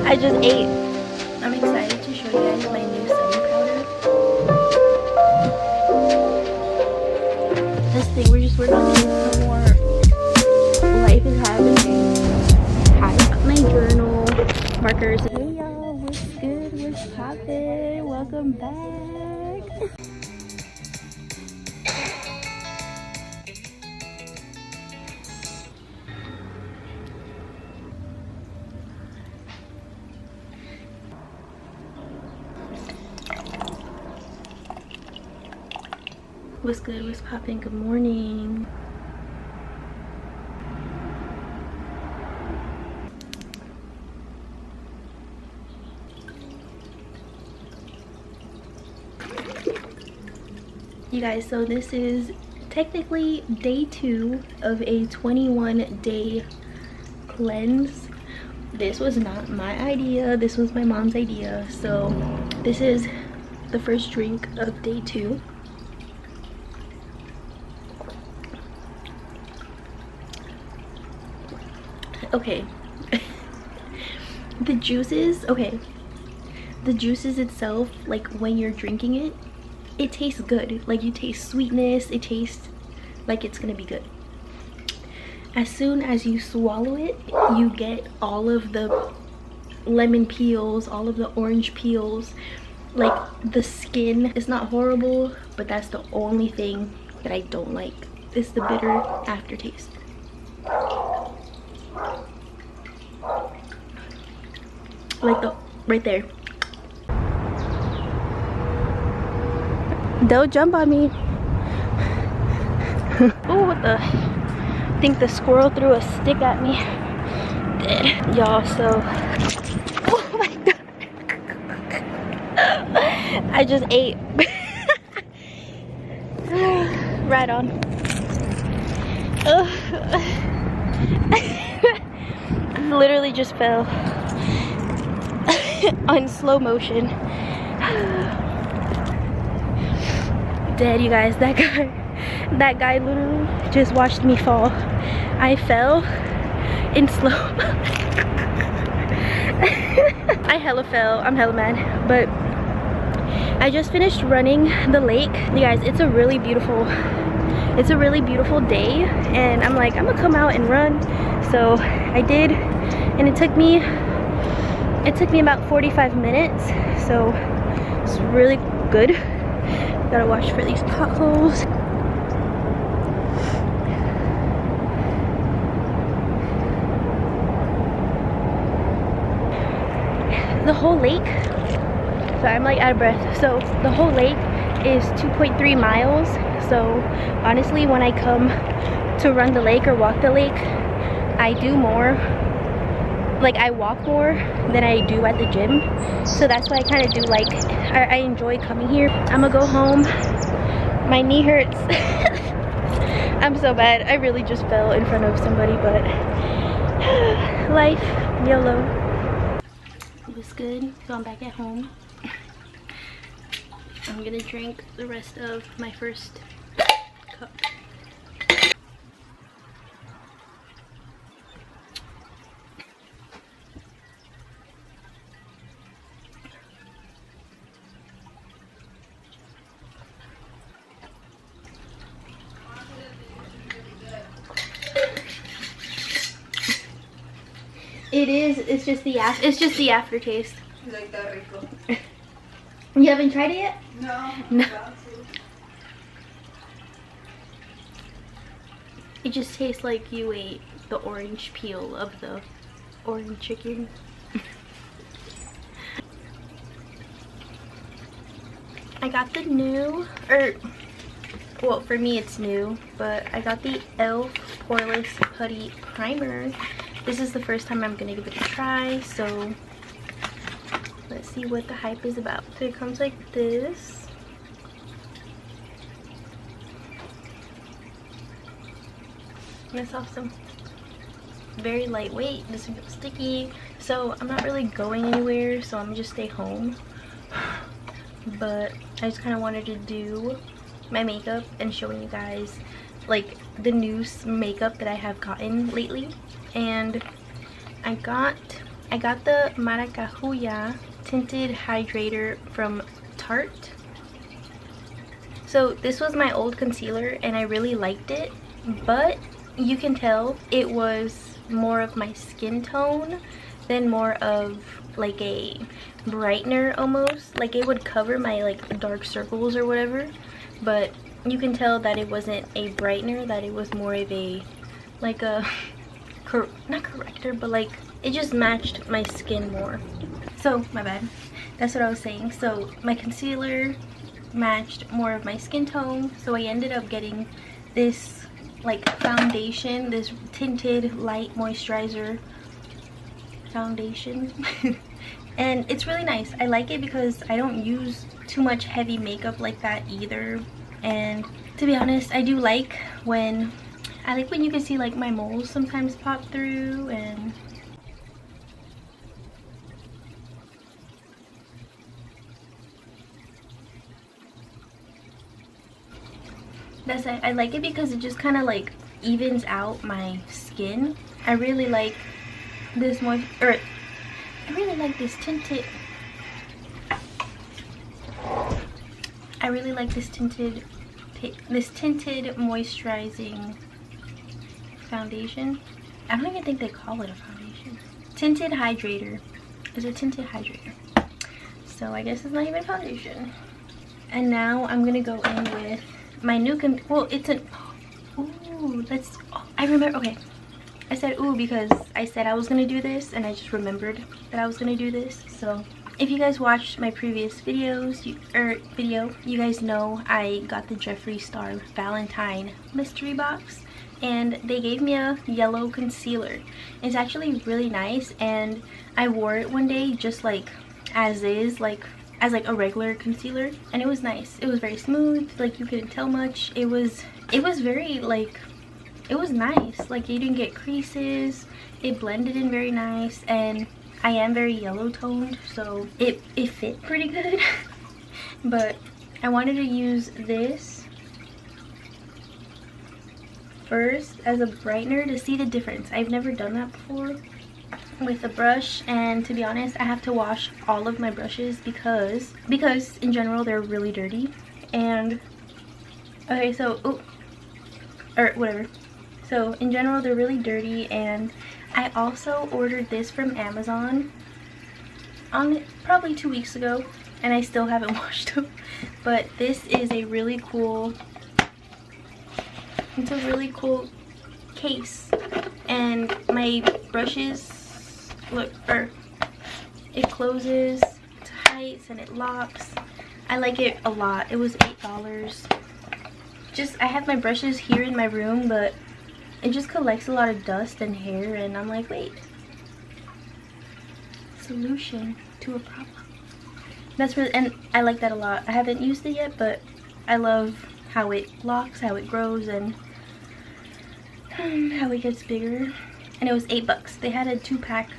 I just ate. I'm excited to show you guys my new setting powder. This thing, we're just working on some more life is happening. Hi, my journal, markers. Hey y'all, what's good? What's poppin'? Welcome back. What's good? What's poppin'? Good morning. You guys, so this is technically day 2 of a 21-day cleanse. This was not my idea, this was my mom's idea. So this is the first drink of day 2. Okay. The juices itself, like when you're drinking it, it tastes good. Like you taste sweetness, it tastes like it's gonna be good. As soon as you swallow it, you get all of the lemon peels, all of the orange peels. Like the skin is not horrible, but that's the only thing that I don't like. It's the bitter aftertaste. Like the right there. Don't jump on me. Oh, what the? I think the squirrel threw a stick at me. Dead. Y'all, so. Oh my god. I just ate. Right on. Literally just fell. On slow motion. Dead, you guys. That guy literally just watched me fall. I fell in slow. I hella fell. I'm hella mad. But I just finished running the lake. You guys, it's a really beautiful day, and I'm like, I'm gonna come out and run. So I did, and it took me about 45 minutes, so it's really good. Gotta watch for these potholes. The whole lake, sorry, I'm like out of breath. So the whole lake is 2.3 miles. So honestly, when I come to run the lake or walk the lake, I do more. Like I walk more than I do at the gym, so that's why I kind of do like I enjoy coming here. I'm gonna go home. My knee hurts. I'm so bad. I really just fell in front of somebody, but life, YOLO. It was good. So I'm back at home. I'm gonna drink the rest of my first cup. It is. It's just the aftertaste. Like that rico. You haven't tried it yet? No. No. It just tastes like you ate the orange peel of the orange chicken. I got the new, well, for me it's new, but I got the e.l.f. Poreless Putty Primer. This is the first time I'm gonna give it a try, so let's see what the hype is about. So it comes like this. That's awesome. Very lightweight, doesn't feel sticky. So I'm not really going anywhere, so I'm gonna just stay home. But I just kind of wanted to do my makeup and showing you guys like the new makeup that I have gotten lately. And I got I got the BYEEE tinted hydrator from Tarte. So this was my old concealer and I really liked it, but you can tell it was more of my skin tone than more of like a brightener almost. Like it would cover my like dark circles or whatever, but you can tell that it wasn't a brightener, that it was more of a like a not corrector, but like it just matched my skin more. So my bad, that's what I was saying. So my concealer matched more of my skin tone, so I ended up getting this like foundation, this tinted light moisturizer foundation. And it's really nice. I like it because I don't use too much heavy makeup like that either. And to be honest, I do like when you can see like my moles sometimes pop through. And that's it. I like it because it just kind of like evens out my skin. I really like this tinted moisturizing foundation. I don't even think they call it a foundation. Tinted hydrator. It's a tinted hydrator. So I guess it's not even foundation. And now I'm gonna go in with my new I remember, okay. I said ooh because I said I was gonna do this and I just remembered that I was gonna do this. So if you guys watched my previous videos, you guys know I got the Jeffree Star Valentine mystery box and they gave me a yellow concealer. It's actually really nice and I wore it one day just like as is, like as like a regular concealer, and it was nice. It was very smooth, like you couldn't tell much. It was very like, it was nice. Like you didn't get creases. It blended in very nice, and I am very yellow toned, so it fit pretty good. But I wanted to use this first as a brightener to see the difference. I've never done that before with a brush, and to be honest I have to wash all of my brushes because in general they're really dirty. And okay, so whatever. So in general they're really dirty, and I also ordered this from Amazon on probably 2 weeks ago and I still haven't washed them. But this is a really cool, it's a really cool case, and my brushes, look, it closes tight and it locks. I like it a lot. It was $8. Just, I have my brushes here in my room, but it just collects a lot of dust and hair, and I'm like, wait, solution to a problem. That's really, and I like that a lot. I haven't used it yet, but I love how it locks, how it grows, and how it gets bigger. And it was $8. They had a 2-pack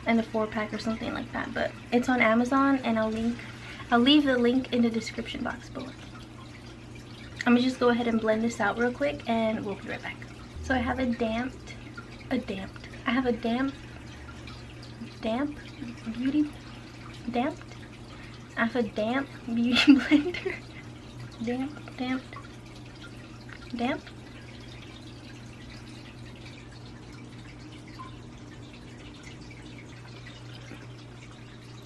and a 4-pack or something like that, but it's on Amazon, and I'll leave the link in the description box below. I'm gonna just go ahead and blend this out real quick and we'll be right back. So I have a damp beauty blender. Damp.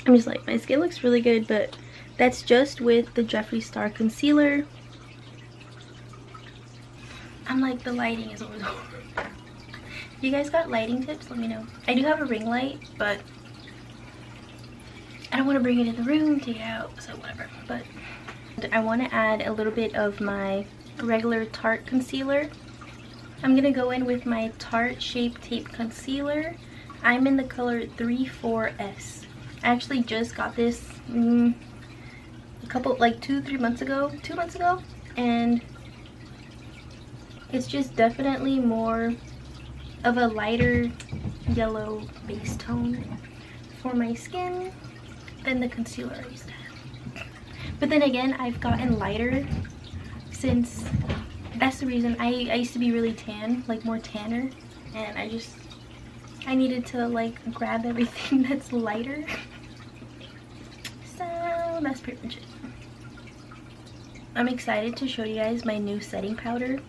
I'm just like, my skin looks really good, but that's just with the Jeffree Star concealer. I'm like, the lighting is always over. If you guys got lighting tips, let me know. I do have a ring light, but I don't want to bring it in the room, take it out, so whatever. But I want to add a little bit of my regular Tarte concealer. I'm gonna go in with my Tarte Shape Tape concealer. I'm in the color 34S. I actually just got this a couple, like 2 months ago, and it's just definitely more of a lighter yellow base tone for my skin than the concealer I used to have. But then again, I've gotten lighter since, that's the reason. I used to be really tan, like more tanner, and I just I needed to like grab everything that's lighter. So that's pretty much it. I'm excited to show you guys my new setting powder.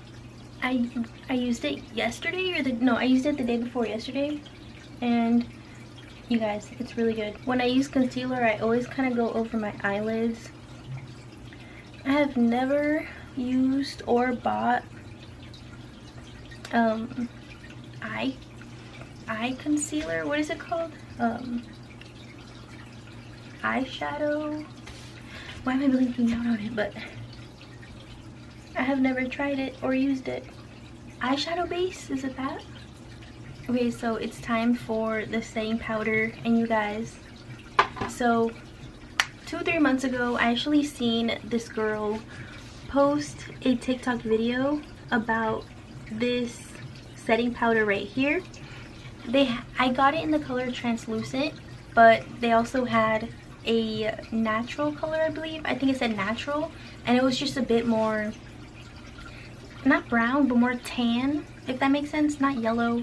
I used it yesterday I used it the day before yesterday, and you guys, it's really good. When I use concealer, I always kind of go over my eyelids. I have never used or bought eye concealer. What is it called? Eyeshadow. Why am I blinking out on it? But I have never tried it or used it. Eyeshadow base, is it that? Okay, so it's time for the setting powder. And you guys, so 2-3 months ago, I actually seen this girl post a TikTok video about this setting powder right here. I got it in the color translucent, but they also had a natural color, I believe. I think it said natural, and it was just a bit more, not brown, but more tan, if that makes sense. Not yellow,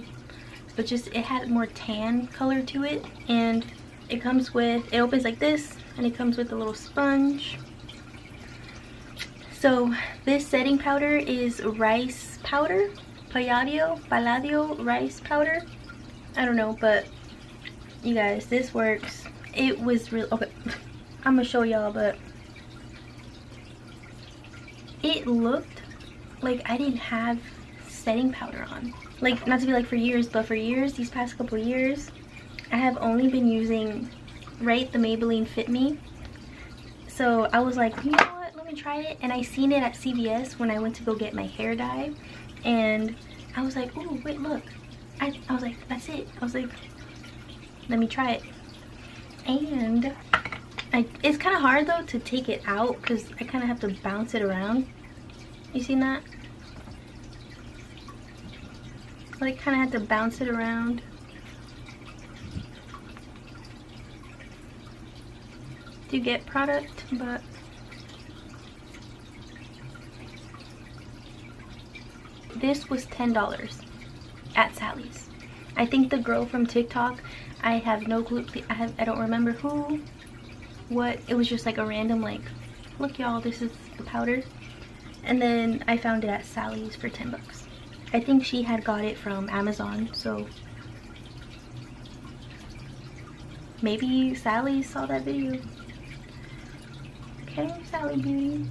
but just it had more tan color to it. And it comes with, it opens like this, and it comes with a little sponge. So this setting powder is rice powder, Palladio rice powder. I don't know, but you guys, this works. It was real. Okay, I'm gonna show y'all, but it looked like I didn't have setting powder on. Like, not to be like for years, but for years, these past couple years, I have only been using, right, the Maybelline Fit Me. So I was like, you know what, let me try it. And I seen it at CVS when I went to go get my hair dye, and I was like, oh wait, look. I was like, that's it. I was like, let me try it. And it's kind of hard though to take it out because I kind of have to bounce it around. You seen that? Like, kind of have to bounce it around. To get product, but this was $10 at Sally's. I think the girl from TikTok, I have no clue, I don't remember what, it was just like a random like, look y'all, this is the powder. And then I found it at Sally's for 10 bucks. I think she had got it from Amazon, so maybe Sally saw that video. Okay, Sally Beauty.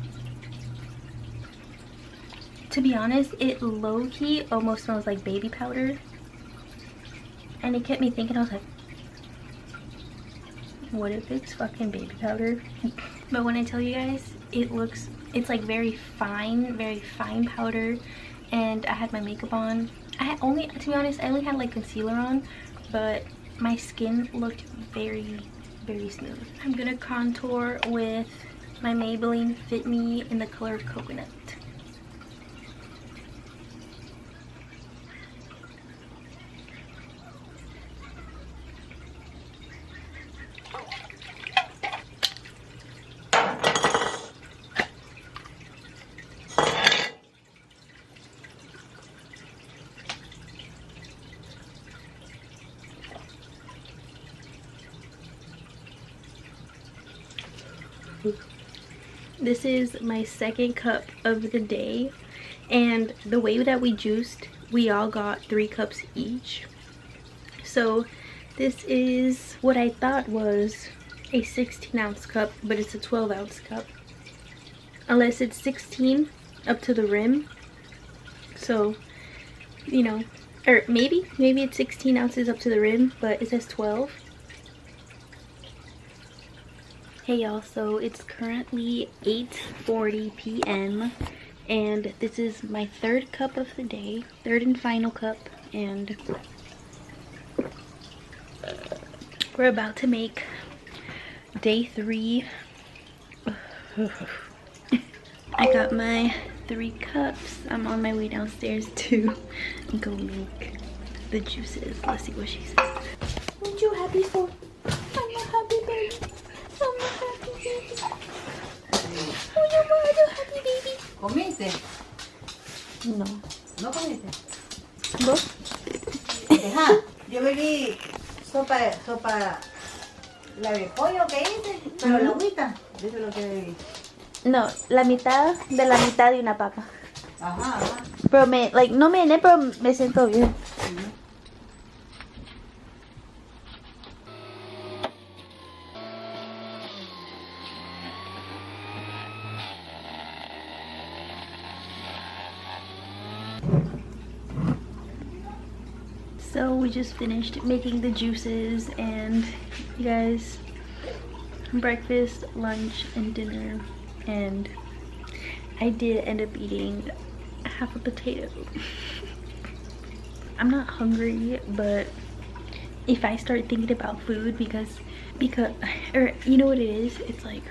To be honest, it low-key almost smells like baby powder. And it kept me thinking, I was like, what if it's fucking baby powder? But when I tell you guys, it's like very fine powder. And I had my makeup on. To be honest, I only had like concealer on, but my skin looked very, very smooth. I'm gonna contour with my Maybelline Fit Me in the color Coconut. This is my second cup of the day, and the way that we juiced, we all got 3 cups each. So this is what I thought was a 16-ounce cup, but it's a 12-ounce cup. Unless it's 16 up to the rim. So, you know, or maybe it's 16 ounces up to the rim, but it says 12. Hey y'all, so it's currently 8:40 p.m. and this is my 3rd cup of the day, 3rd and final cup, and we're about to make day 3. I got my 3 cups. I'm on my way downstairs to go make the juices. Let's see what she says. What you happy for? I'm a happy baby. I'm a happy baby. Oh, you're a happy baby. ¿Comiste? No. ¿No comiste? ¿Vos? Deja. Yo bebí sopa, la de pollo que hice, pero la agüita, eso es lo que bebí. No, la mitad de una papa. Ajá, ajá. Pero no me llené, pero me siento bien. So we just finished making the juices, and you guys, breakfast, lunch, and dinner, and I did end up eating half a potato. I'm not hungry, but if I start thinking about food because or you know what it is, it's like,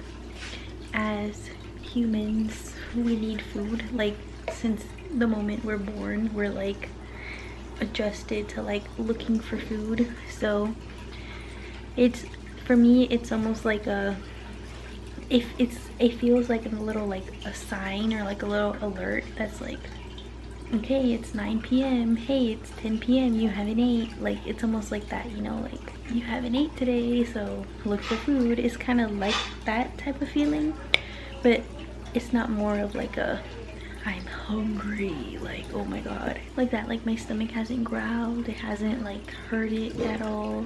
as humans we need food. Like, since the moment we're born, we're like adjusted to like looking for food. So it's, for me, it's almost like a, it feels like a little, like a sign or like a little alert that's like, okay, it's 9 p.m. hey, it's 10 p.m. you haven't ate. Like, it's almost like that, you know, like you haven't ate today, so look for food. It's kind of like that type of feeling, but it's not more of like a I'm hungry, like, oh my god, like that. Like, my stomach hasn't growled, it hasn't like hurt it at all.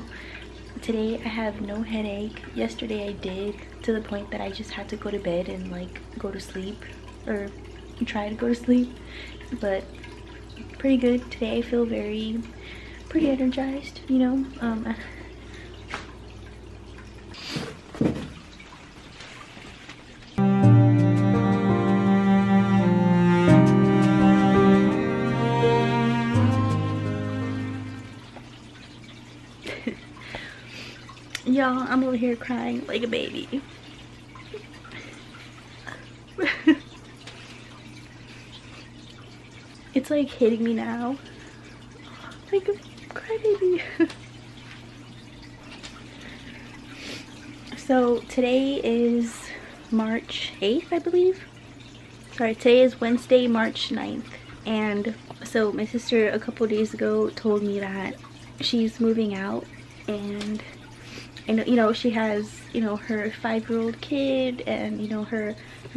Today I have no headache. Yesterday I did, to the point that I just had to go to bed and like go to sleep, or try to go to sleep, but pretty good. Today I feel pretty energized, you know. Y'all, I'm over here crying like a baby. It's like hitting me now, like a crybaby. So today is March 8th, I believe. Sorry, today is Wednesday, March 9th. And so my sister a couple days ago told me that she's moving out, and you know, she has, you know, her 5-year-old kid, and you know, her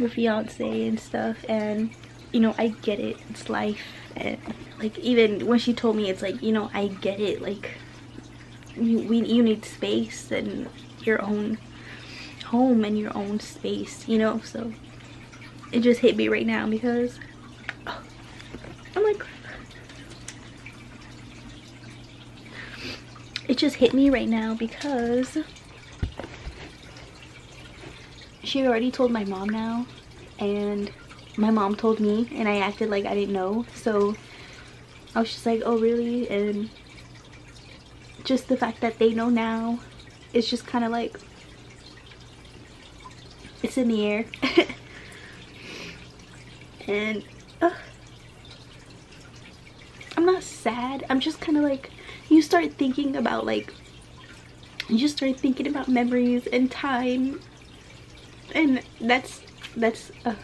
fiance and stuff. And you know, I get it, it's life. And like, even when she told me, it's like, you know, I get it, like you need space and your own home and your own space, you know. So it just hit me right now because I'm like, it just hit me right now because she already told my mom now, and my mom told me, and I acted like I didn't know. So I was just like, oh really? And just the fact that they know now, it's just kind of like, it's in the air. And I'm not sad, I'm just kind of like, you start thinking about, like, you just start thinking about memories and time, and that's a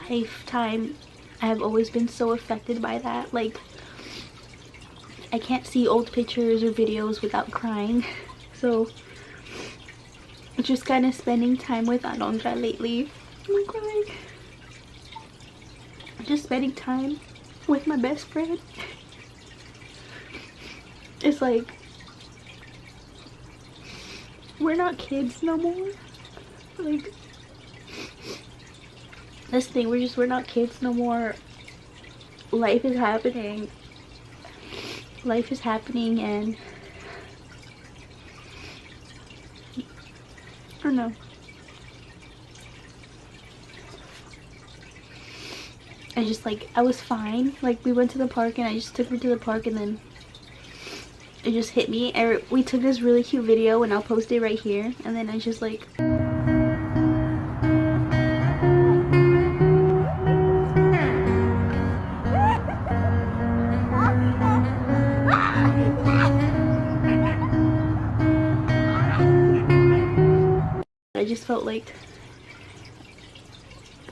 lifetime. I have always been so affected by that. Like, I can't see old pictures or videos without crying. So just kind of spending time with Alondra lately, I'm crying. Just spending time with my best friend. It's like, we're not kids no more. Like, this thing, we're not kids no more. Life is happening. Life is happening, and I don't know. I just, like, I was fine. Like, we went to the park and I just took her to the park, and then it just hit me. We took this really cute video, and I'll post it right here. And then I just like, I just felt like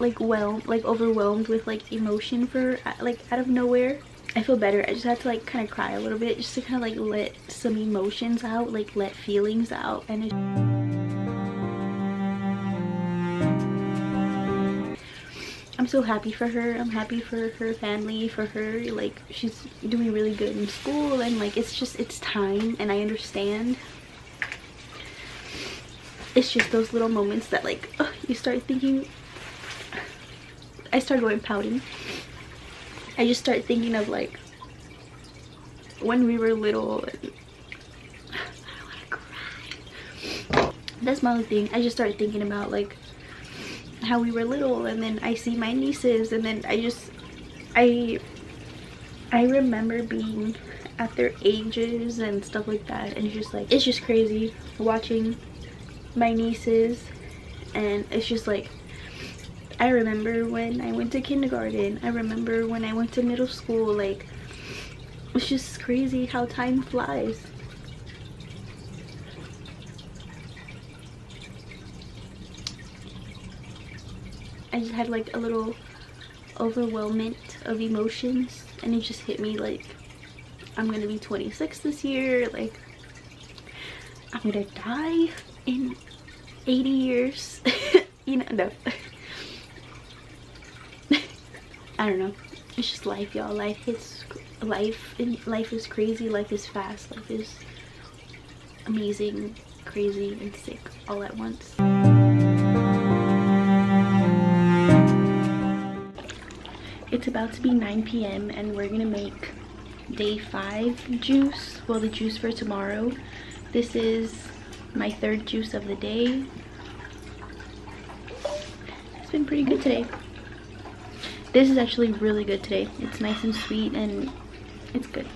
overwhelmed with like emotion for, like, out of nowhere. I feel better. I just had to like kind of cry a little bit just to kind of like let some emotions out, like let feelings out. And I'm so happy for her. I'm happy for her family, for her. Like, she's doing really good in school, and like it's just, it's time, and I understand. It's just those little moments that like you start thinking. I start going pouting. I just start thinking of like when we were little. I don't want to cry. That's my other thing. I just started thinking about like how we were little, and then I see my nieces, and then I remember being at their ages and stuff like that, and it's just like, it's just crazy watching my nieces. And it's just like, I remember when I went to kindergarten, I remember when I went to middle school. Like, it's just crazy how time flies. I just had like a little overwhelmment of emotions, and it just hit me like, I'm gonna be 26 this year. Like, I'm gonna die in 80 years. You know, no. I don't know. It's just life, y'all. Life hits life, and life is crazy. Life is fast. Life is amazing, crazy, and sick all at once. It's about to be 9 p.m. and we're gonna make day 5 juice. Well, the juice for tomorrow. This is my 3rd juice of the day. It's been pretty good today. This is actually really good today. It's nice and sweet, and it's good.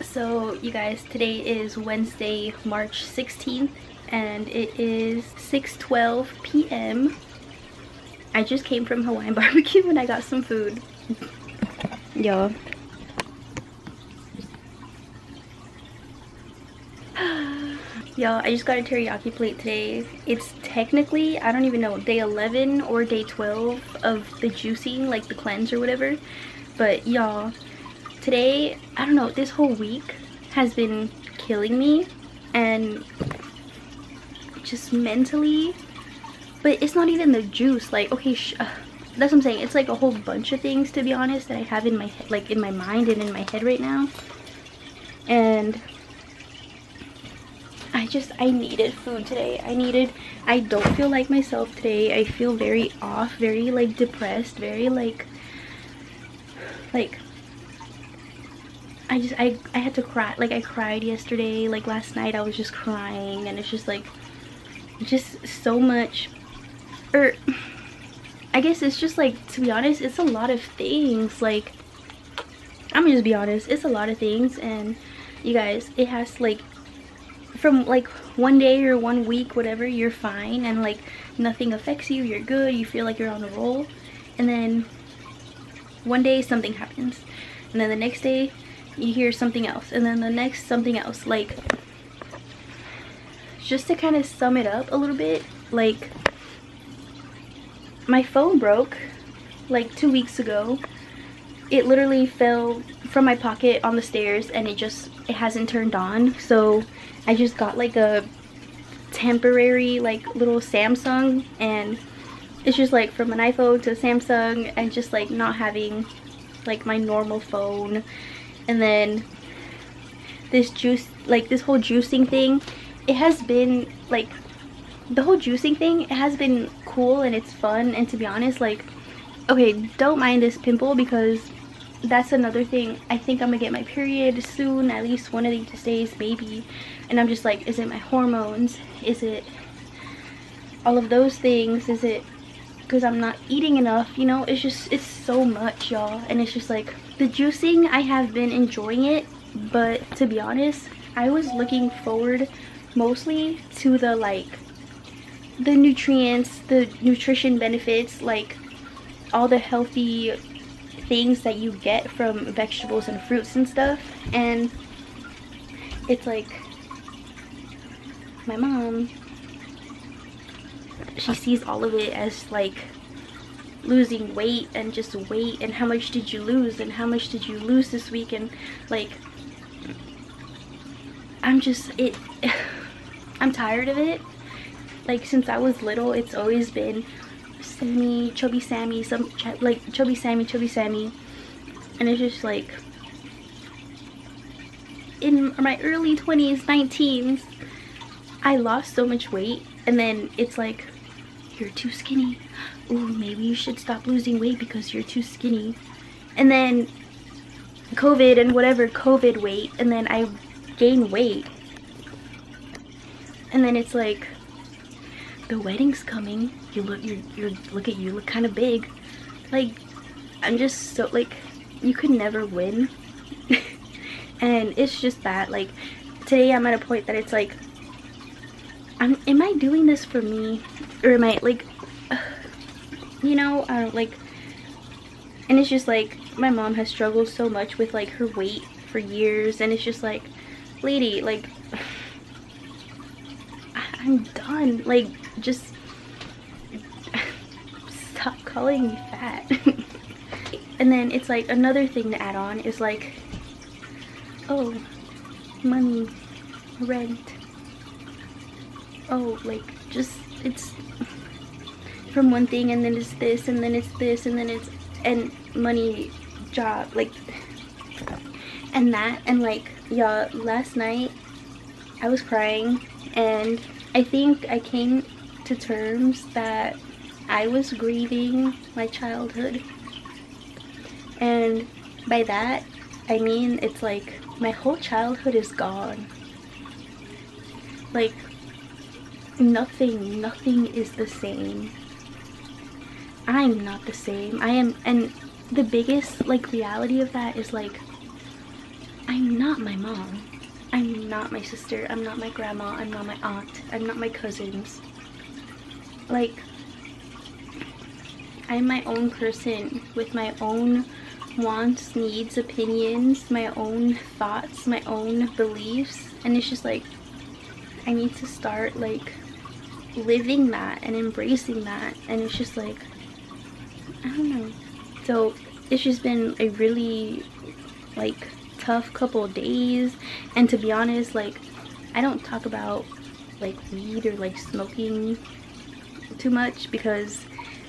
So you guys, today is Wednesday, March 16th, and it is 6:12 p.m. I just came from Hawaiian barbecue and I got some food. Y'all. Y'all, I just got a teriyaki plate today. It's technically, I don't even know, day 11 or day 12 of the juicing, like the cleanse or whatever. But y'all, today, I don't know, this whole week has been killing me, and just mentally. But it's not even the juice. Like, okay, that's what I'm saying. It's like a whole bunch of things, to be honest, that I have in my head, like in my mind and in my head right now. And I needed food today. I don't feel like myself today. I feel very off, very like depressed, very like I had to cry. Like, I cried yesterday. Like, last night I was just crying, and it's just like, just so much. Or I guess it's just like, to be honest, it's a lot of things. Like, I'm gonna just be honest, it's a lot of things. And you guys, it has like, from like one day or 1 week, whatever, you're fine, and like nothing affects you, you're good, you feel like you're on a roll. And then one day something happens, and then the next day you hear something else, and then the next something else. Like, just to kind of sum it up a little bit, like, my phone broke like 2 weeks ago. It literally fell from my pocket on the stairs, and it hasn't turned on. So I just got like a temporary like little Samsung, and it's just like from an iPhone to Samsung, and just like not having like my normal phone. And then this whole juicing thing, it has been like, the whole juicing thing, it has been cool and it's fun. And to be honest, like, okay, don't mind this pimple, because that's another thing. I think I'm gonna get my period soon, at least one of these days, maybe. And I'm just like, is it my hormones? Is it all of those things? Is it because I'm not eating enough? You know, it's just, it's so much, y'all. And it's just like, the juicing, I have been enjoying it, but to be honest, I was looking forward mostly to the like the nutrients, the nutrition benefits, like all the healthy things that you get from vegetables and fruits and stuff. And it's like my mom, she sees all of it as like losing weight and just weight and how much did you lose and how much did you lose this week, and like I'm I'm tired of it. Like since I was little, it's always been Sammy, chubby Sammy, like chubby Sammy, and it's just like in my early 20s, 19s, I lost so much weight, and then it's like, you're too skinny. Ooh, maybe you should stop losing weight because you're too skinny. And then COVID and whatever COVID weight, and then I gain weight. And then it's like, the wedding's coming. Look at you, look kind of big. Like, I'm just so, like, you could never win. And it's just that, like, today I'm at a point that it's like, am I doing this for me? Or am I, like, you know, I don't, like, and it's just like, my mom has struggled so much with, like, her weight for years, and it's just like, lady, like, I'm done. Like, just stop calling me fat. And then it's like, another thing to add on is like, oh, money, rent, oh, like, just, it's from one thing, and then it's this, and then it's this, and then it's, and money, job, like, and that, and like, y'all, last night I was crying, and I think I came to terms that I was grieving my childhood. And by that I mean, it's like my whole childhood is gone. Like, nothing is the same. I'm not the same. I am, and the biggest, like, reality of that is, like, I'm not my mom. I'm not my sister. I'm not my grandma. I'm not my aunt. I'm not my cousins. Like, I'm my own person with my own wants, needs, opinions, my own thoughts, my own beliefs, and it's just like, I need to start, like, living that and embracing that. And it's just like, I don't know. So it's just been a really, like, tough couple of days. And to be honest, like, I don't talk about, like, weed or, like, smoking too much because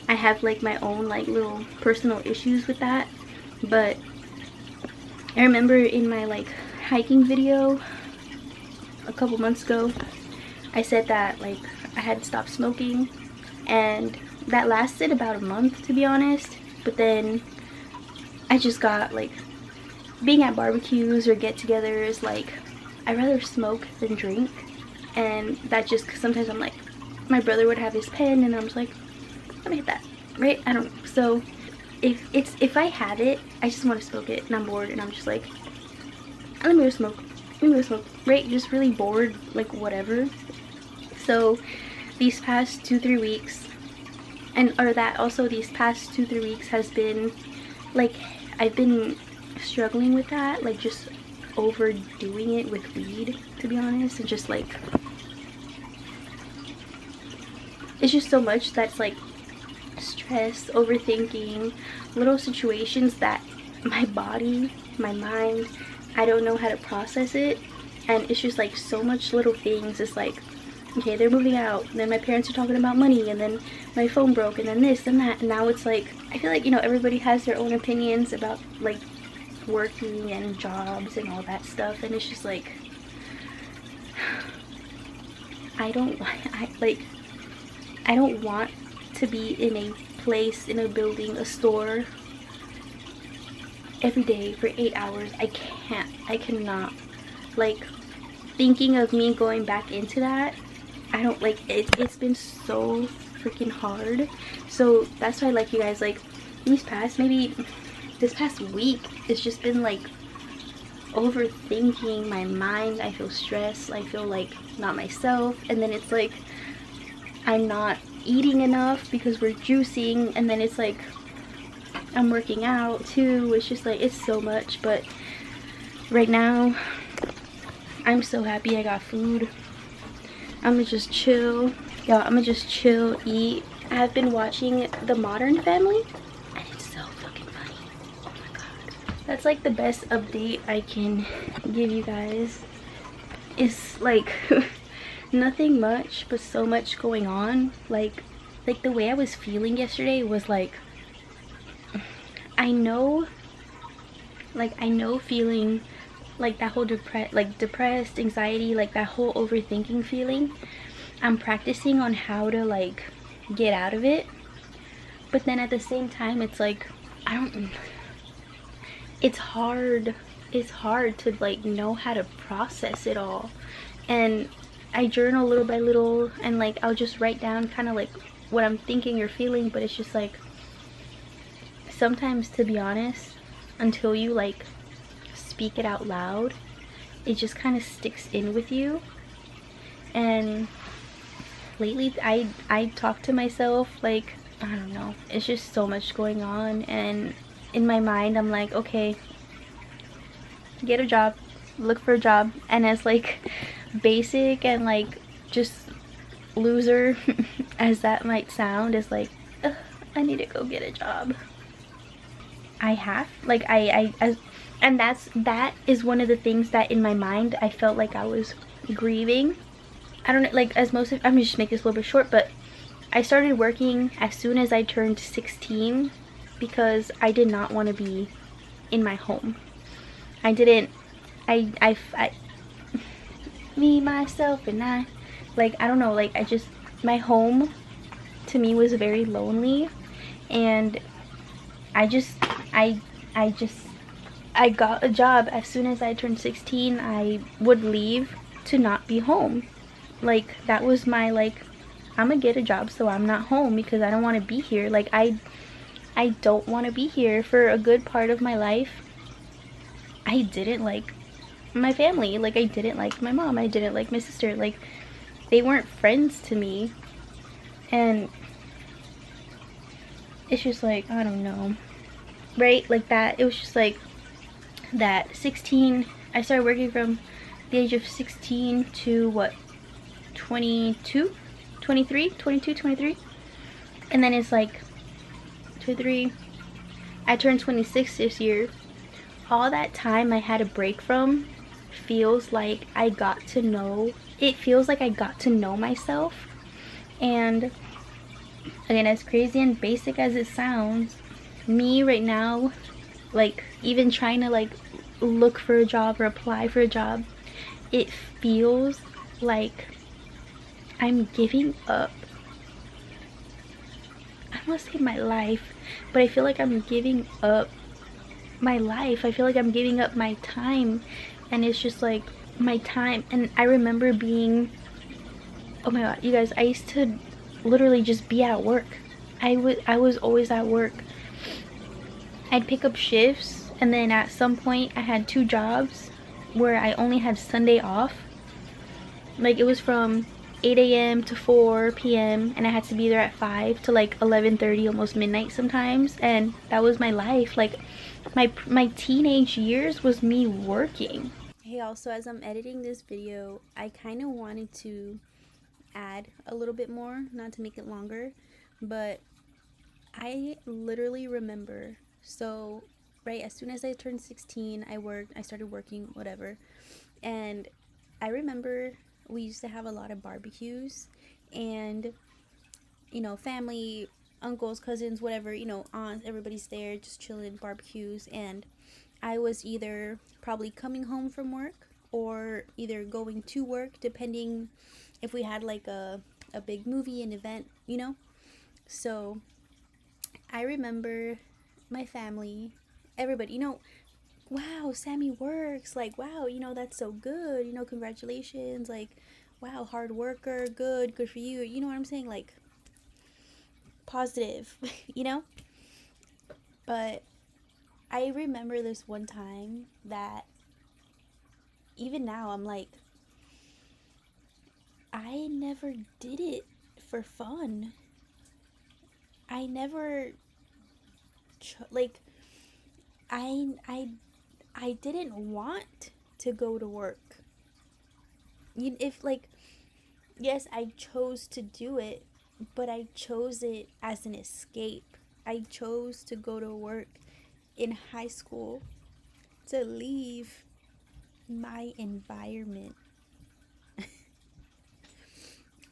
I have, like, my own, like, little personal issues with that. But I remember in my, like, hiking video a couple months ago, I said that, like, I had stopped smoking, and that lasted about a month, to be honest. But then I just got, like, being at barbecues or get-togethers, like, I'd rather smoke than drink. And that just, cause sometimes I'm like, my brother would have his pen and I'm just like, let me hit that, right? I don't know. So if I had it, I just want to smoke it and I'm bored and I'm just like, let me go smoke, right? Just really bored, like, whatever. So these past 2-3 weeks, these past 2-3 weeks has been, like, I've been struggling with that, like, just overdoing it with weed, to be honest. And just, like, it's just so much that's, like, stress, overthinking, little situations that my body, my mind, I don't know how to process it. And it's just, like, so much little things. It's like, okay, they're moving out, and then my parents are talking about money, and then my phone broke, and then this and that. And now it's like, I feel like, you know, everybody has their own opinions about, like, working and jobs and all that stuff. And it's just like, I don't want to be in a place, in a building, a store every day for 8 hours. I cannot. Like, thinking of me going back into that, I don't, like, it's been so freaking hard. So that's why, like, you guys, like, this past week, it's just been, like, overthinking my mind. I feel stressed, I feel like not myself, and then it's like I'm not eating enough because we're juicing, and then it's like I'm working out too. It's just like, it's so much. But right now I'm so happy I got food. I'm gonna just chill. Y'all, I'm gonna just chill, eat. I've been watching The Modern Family, and it's so fucking funny. Oh my god. That's like the best update I can give you guys. It's like nothing much, but so much going on. Like the way I was feeling yesterday was like, I know feeling like that whole depressed, anxiety, like that whole overthinking feeling. I'm practicing on how to like get out of it, but then at the same time it's like it's hard to like know how to process it all. And I journal little by little, and like I'll just write down kind of like what I'm thinking or feeling, but it's just like sometimes, to be honest, until you like speak it out loud, it just kind of sticks in with you. And lately I talk to myself like, I don't know, it's just so much going on, and in my mind I'm like, okay, get a job, look for a job. And as like basic and like just loser as that might sound, is like, ugh, I need to go get a job. I have like and that is one of the things that in my mind I felt like I was grieving. I don't know, like, as most of, I'm gonna just make this a little bit short, but I started working as soon as I turned 16 because I did not want to be in my home. I didn't, I me, myself, and I, like, I don't know, like, I just, my home to me was very lonely, and I got a job as soon as I turned 16. I would leave to not be home. Like, that was my, like, I'm gonna get a job so I'm not home because I don't want to be here. Like, I don't want to be here. For a good part of my life, I didn't like my family. Like, I didn't like my mom. I didn't like my sister. Like, they weren't friends to me. And it's just like, I don't know. Right? Like that. It was just like that 16. I started working from the age of 16 to what? 22? 23? 22, 23? And then it's like 23. I turned 26 this year. All that time I had a break from feels like I got to know, it feels like I got to know myself. And again, as crazy and basic as it sounds, me right now, like even trying to like look for a job or apply for a job, it feels like I'm giving up, I don't want to say my life, but I feel like I'm giving up my life. I feel like I'm giving up my time, and it's just like my time. And I remember being, oh my god, you guys, I used to literally just be at work. I was always at work. I'd pick up shifts, and then at some point I had 2 jobs where I only had Sunday off. Like, it was from 8 a.m. to 4 p.m. and I had to be there at 5 to like 11:30, almost midnight sometimes. And that was my life. Like, my teenage years was me working. Hey, also, as I'm editing this video, I kind of wanted to add a little bit more, not to make it longer, but I literally remember, so right as soon as I turned 16, I started working, whatever. And I remember we used to have a lot of barbecues, and you know, family, uncles, cousins, whatever, you know, aunts, everybody's there just chilling, barbecues. And I was either probably coming home from work or either going to work, depending if we had like a big movie, an event, you know. So I remember my family, everybody, you know, wow, Sammy works, like, wow, you know, that's so good, you know, congratulations, like, wow, hard worker, good for you, you know what I'm saying, like, positive, you know. But I remember this one time that even now I'm like, I never did it for fun. I never like I didn't want to go to work. if like, yes, I chose to do it, but I chose it as an escape. I chose to go to work in high school to leave my environment.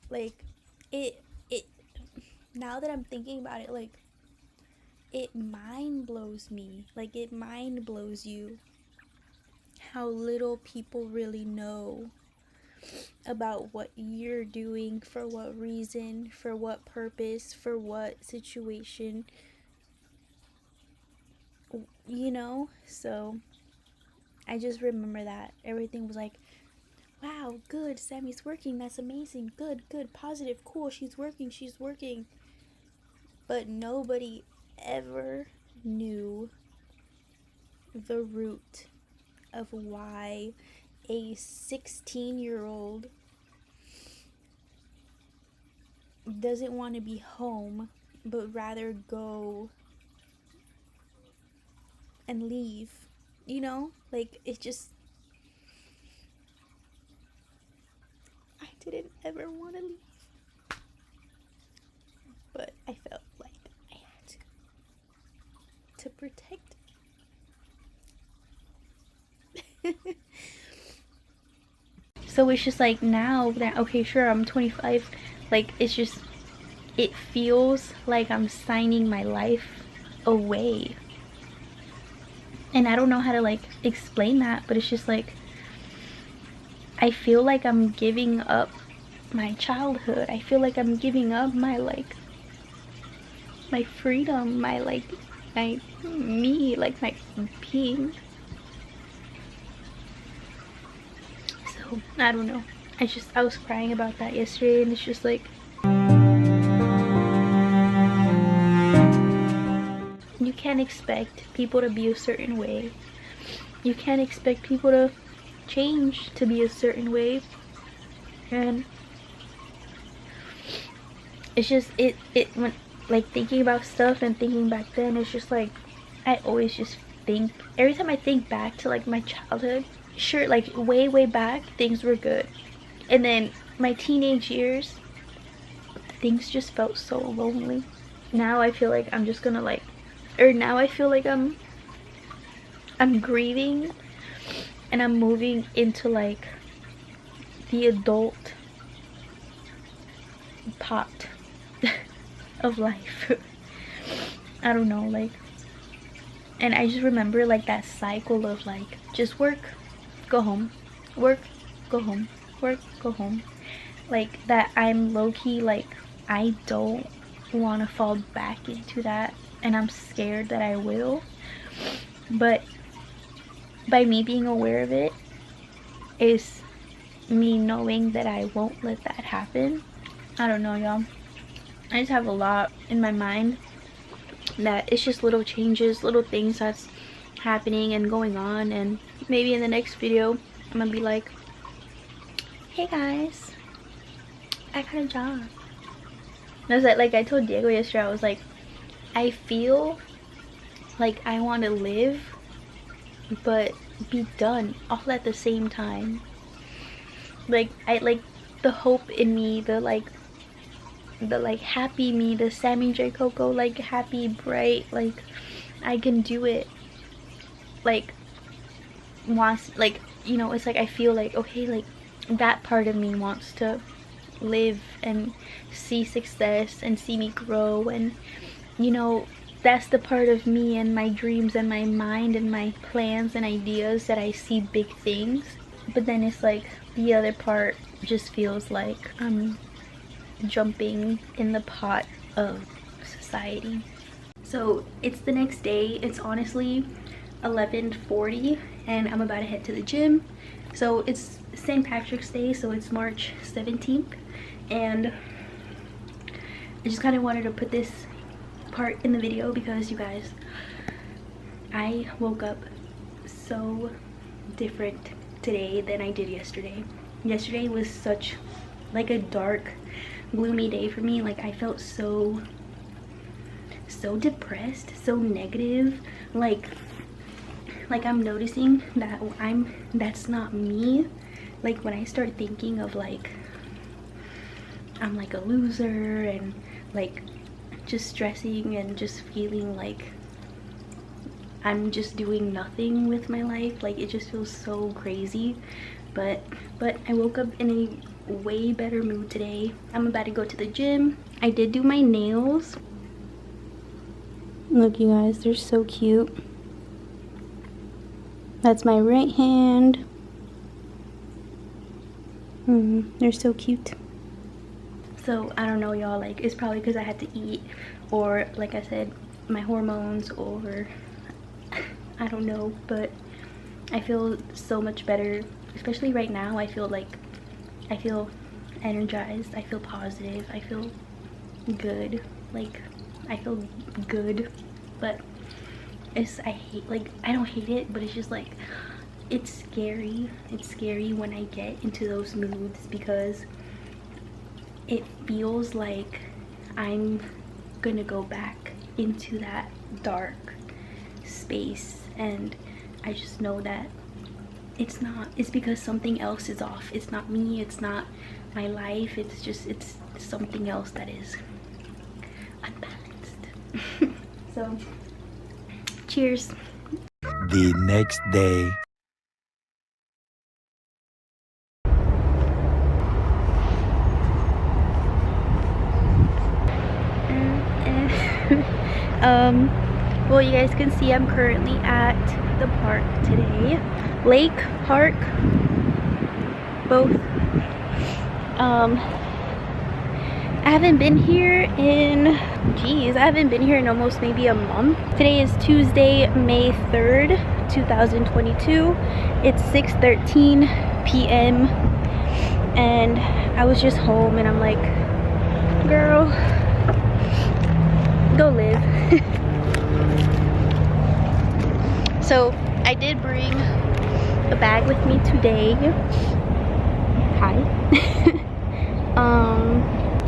Like, it now that I'm thinking about it, like, it mind blows me. Like, it mind blows you how little people really know about what you're doing, for what reason, for what purpose, for what situation, you know? So I just remember that everything was like, wow, good, Sammy's working, that's amazing, good, positive, cool, she's working. But nobody ever knew the root of why a 16-year-old doesn't want to be home, but rather go and leave, you know? Like, it just, I didn't ever want to leave, but I felt like I had to protect. So it's just like, now that, okay, sure, I'm 25, like, it's just, it feels like I'm signing my life away. And I don't know how to like explain that, but it's just like, I feel like I'm giving up my childhood. I feel like I'm giving up my like, my freedom, my like, my me, like my being. So I don't know. I was crying about that yesterday, and it's just like, you can't expect people to be a certain way. You can't expect people to change to be a certain way. And it's just, when like thinking about stuff and thinking back then, it's just like, I always just think, every time I think back to like my childhood, sure, like way back, things were good. And then my teenage years, things just felt so lonely. Now I feel like I'm just gonna like, or now I feel like I'm grieving, and I'm moving into like the adult part of life. I don't know, like, and I just remember like that cycle of like, just work, go home, work, go home, work, go home. Like, that I'm low-key like, I don't want to fall back into that, and I'm scared that I will. But by me being aware of it is me knowing that I won't let that happen. I don't know, y'all. I just have a lot in my mind that it's just little changes, little things that's happening and going on, and maybe in the next video I'm gonna be like, hey guys, I got a job. And I was like I told Diego yesterday, I was like, I feel like I want to live but be done all at the same time. Like, I like the hope in me, the like happy me, the Sammyjcoco, like happy, bright, like I can do it, like wants, like, you know, it's like I feel like, okay, like that part of me wants to live and see success and see me grow, and you know, that's the part of me and my dreams and my mind and my plans and ideas that I see big things. But then it's like the other part just feels like I'm jumping in the pot of society. So it's the next day. It's honestly 11:40 and I'm about to head to the gym. So it's St. Patrick's Day, so it's March 17th, and I just kind of wanted to put this part in the video because, you guys, I woke up so different today than I did yesterday. Yesterday was such like a dark, gloomy day for me. Like, I felt so depressed, so negative, like I'm noticing that that's not me. like when I start thinking of like I'm like a loser and like just stressing and just feeling like I'm just doing nothing with my life, like it just feels so crazy. But I woke up in a way better mood today. I'm about to go to the gym. I did do my nails. Look, you guys, they're so cute. That's my right hand. They're so cute. So I don't know, y'all, like it's probably because I had to eat, or like I said, my hormones, or I don't know, but I feel so much better, especially right now. I feel energized, I feel positive, I feel good, like I feel good. But I don't hate it, but it's just like it's scary when I get into those moods, because it feels like I'm gonna go back into that dark space, and I just know that it's because something else is off. It's not me, it's not my life, it's something else that is unbalanced. So cheers. The next day. Well, you guys can see I'm currently at the park today. Lake, park, both. I haven't been here in, I haven't been here in almost maybe a month. Today is Tuesday, May 3rd, 2022. It's 6:13 p.m. and I was just home, and I'm like, girl, go live. So I did bring a bag with me today. Hi.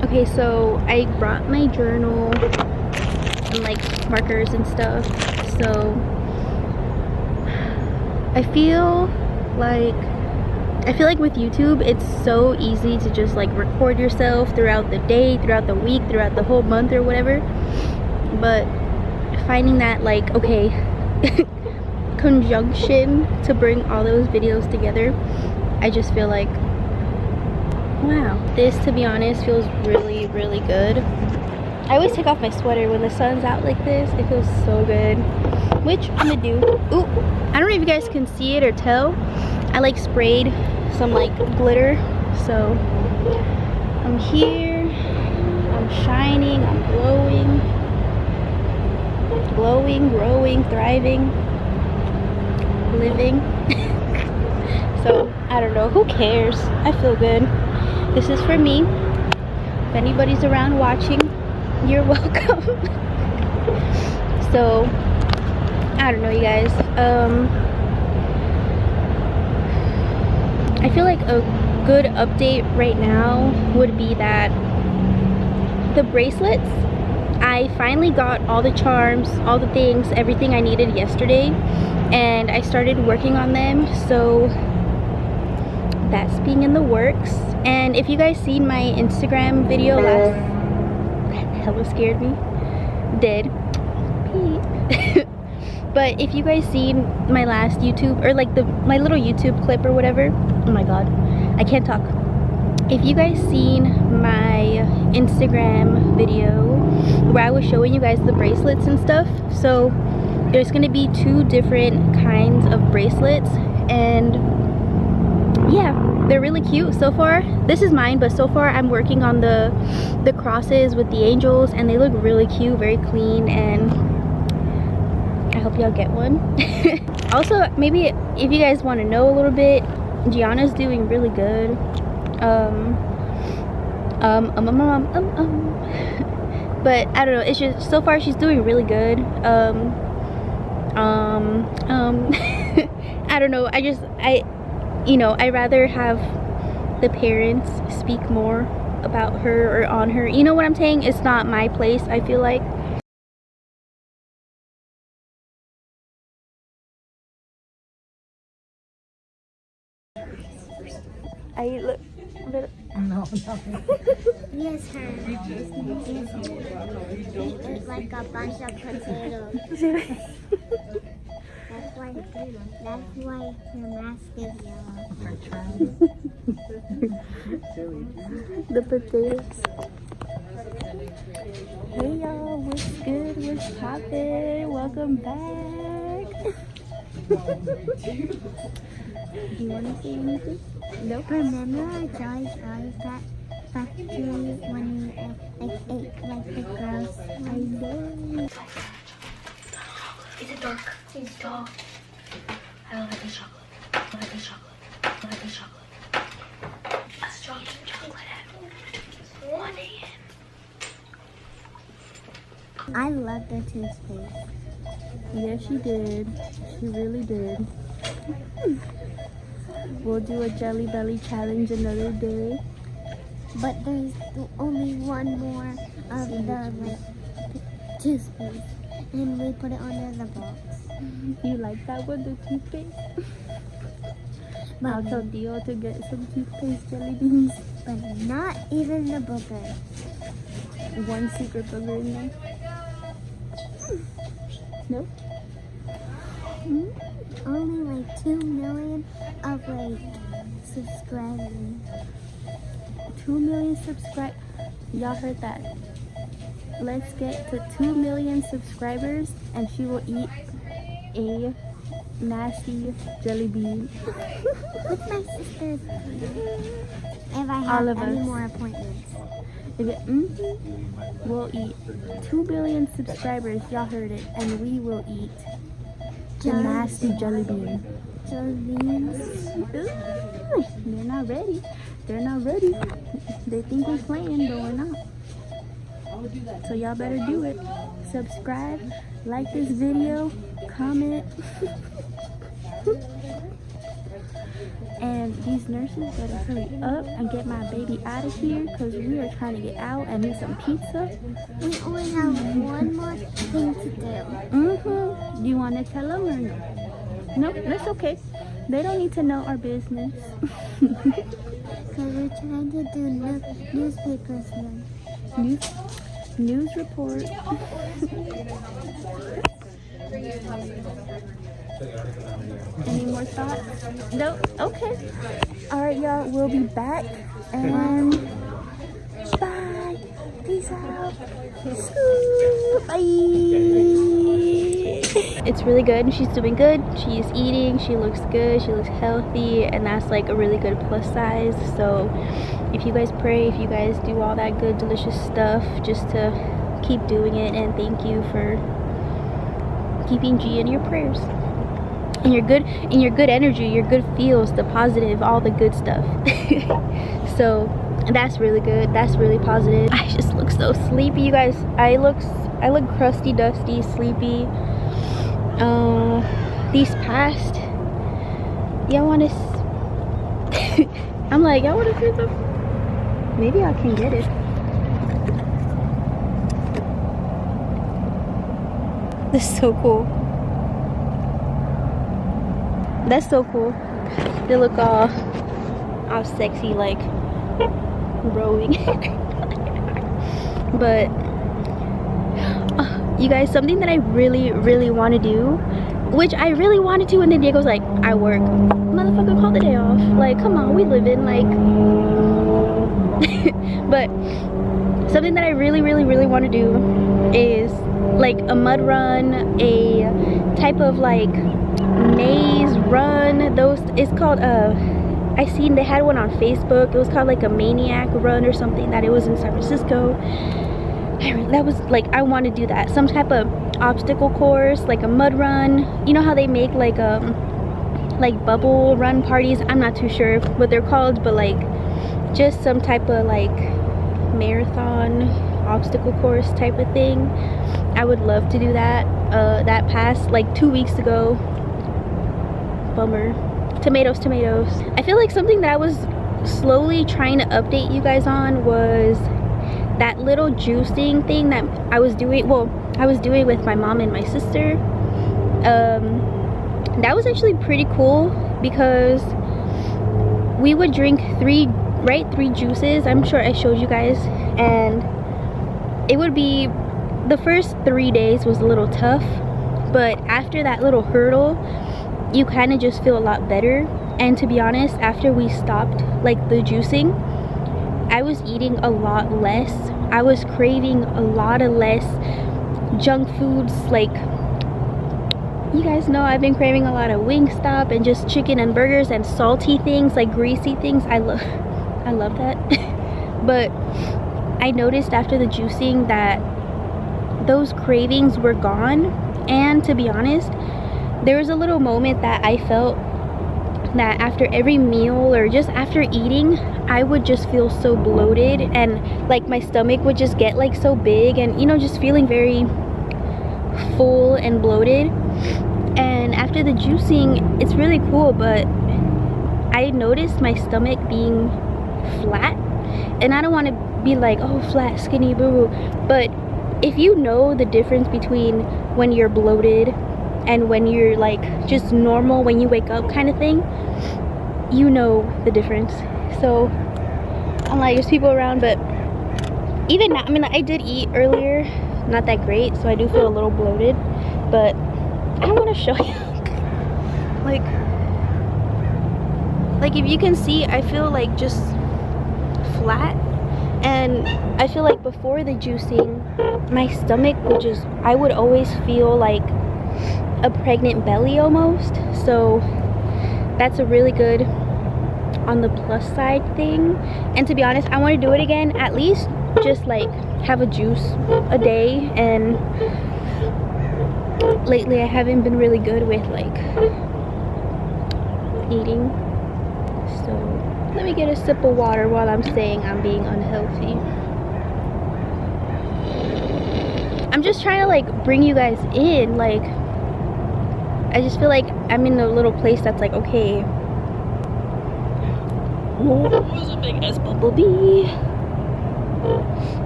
Okay, so I brought my journal and like markers and stuff. So I feel like with YouTube, it's so easy to just like record yourself throughout the day, throughout the week, throughout the whole month or whatever. But finding that like, okay, conjunction to bring all those videos together, I just feel like, wow, this, to be honest, feels really, really good. I always take off my sweater when the sun's out like this. It feels so good, which I'm gonna do. Ooh, I don't know if you guys can see it or tell, I like sprayed some like glitter. So I'm here, I'm shining, I'm glowing, growing, thriving, living. So I don't know, who cares? I feel good. This is for me. If anybody's around watching, you're welcome. So I don't know, you guys, I feel like a good update right now would be that the bracelets, I finally got all the charms, all the things, everything I needed yesterday, and I started working on them. So that's being in the works. And if you guys seen my Instagram video last, that hella scared me, did beep. But if you guys seen my last YouTube, or like my little YouTube clip or whatever, oh my god, I can't talk. If you guys seen my Instagram video where I was showing you guys the bracelets and stuff, so there's gonna be 2 different kinds of bracelets, and yeah, they're really cute so far. This is mine, but so far I'm working on the crosses with the angels, and they look really cute, very clean, and I hope y'all get one. Also, maybe if you guys want to know a little bit, Gianna's doing really good. But I don't know, it's just so far she's doing really good. I don't know, I rather have the parents speak more about her or on her, you know what I'm saying? It's not my place, I feel like. right? Look. No. Yes, her. It's like a bunch of potatoes. That's why her mask is yellow. The potatoes. Hey y'all, what's good? What's poppin'? Welcome back. You wanna say anything? Nope. Remember our Joy's that factory when we ate like the girls? I know. Is it dark? It's dark. I love this chocolate. I love this chocolate. I love this chocolate. Let's drop some chocolate at 1 a.m. I love the toothpaste. Yeah, she did. She really did. We'll do a Jelly Belly challenge another day. But there's only one more of the toothpaste, and we put it under the box. You like that one, the toothpaste? But I'll tell Dio to get some toothpaste jelly beans. but not even the booger. One secret booger in there. Nope. Only like 2 million of subscribers. 2 million subscribers. Y'all heard that. Let's get to 2 million subscribers and she will eat a nasty jelly bean. With my sisters. If I All have of any us. more appointments. If it, we'll eat 2 billion subscribers. Y'all heard it. And we will eat the nasty jelly bean. Jelly beans. Ooh, they're not ready. They're not ready. They think we're playing, but we're not. So y'all better do it. Subscribe, like this video, comment. And these nurses better hurry up and get my baby out of here because we are trying to get out and eat some pizza. We only have one more thing to do. Do you want to tell them or no? No, that's okay. They don't need to know our business. Because we're trying to do newspapers now. News report. Any more thoughts? No? Okay. Alright, y'all. We'll be back. And bye. Peace out. Bye. It's really good. She's doing good. She is eating. She looks good. She looks healthy. And that's like a really good plus size. So if you guys pray, if you guys do all that good, delicious stuff, just to keep doing it. And thank you for keeping G in your prayers. And your good energy, your good feels, the positive, all the good stuff. So that's really good. That's really positive. I just look so sleepy, you guys. I look crusty, dusty, sleepy. These past, y'all want to I'm like, y'all want to see some? Maybe I can get it. This is so cool. That's so cool. They look all sexy, like rowing. But you guys, something that I really, really want to do, which I really wanted to, and then Diego's like, I work. Motherfucker, call the day off. Like, come on, we live in like. But something that I really, really, really want to do is like a mud run, a type of like maze run. Those, it's called I seen they had one on Facebook. It was called like a maniac run or something, that it was in San Francisco. That was like, I want to do that. Some type of obstacle course, like a mud run. You know how they make like bubble run parties? I'm not too sure what they're called, but like just some type of like marathon obstacle course type of thing. I would love to do that. That passed like 2 weeks ago. Bummer. Tomatoes. I feel like something that I was slowly trying to update you guys on was that little juicing thing that I was doing. Well, I was doing with my mom and my sister. That was actually pretty cool because we would drink three juices. I'm sure I showed you guys, and it would be, the first 3 days was a little tough, but after that little hurdle, you kind of just feel a lot better. And to be honest, after we stopped like the juicing, I was eating a lot less. I was craving a lot of less junk foods. Like, you guys know I've been craving a lot of Wingstop and just chicken and burgers and salty things, like greasy things. I love that. But I noticed after the juicing that those cravings were gone. And to be honest, there was a little moment that I felt that after every meal or just after eating, I would just feel so bloated, and like my stomach would just get like so big, and you know, just feeling very full and bloated. And after the juicing, it's really cool, but I noticed my stomach being flat, and I don't want to be like, oh, flat, skinny, boo-boo, but if you know the difference between when you're bloated and when you're like just normal when you wake up kind of thing, you know the difference. So I'm like, there's people around, but even now, I mean, I did eat earlier, not that great, so I do feel a little bloated, but I want to show you like if you can see, I feel like just flat. And I feel like before the juicing, my stomach would just, I would always feel like a pregnant belly almost. So that's a really good on the plus side thing. And to be honest, I want to do it again, at least just like have a juice a day. And lately I haven't been really good with like eating. So let me get a sip of water while I'm saying I'm being unhealthy. I'm just trying to like bring you guys in. Like, I just feel like I'm in a little place that's like, okay. Oh, there's a big ass bumblebee.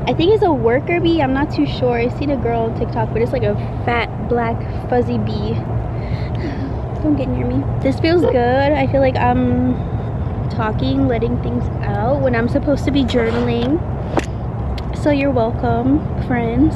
I think it's a worker bee. I'm not too sure. I've seen a girl on TikTok, but it's like a fat, black, fuzzy bee. Don't get near me. This feels good. I feel like I'm talking, letting things out when I'm supposed to be journaling. So you're welcome, friends.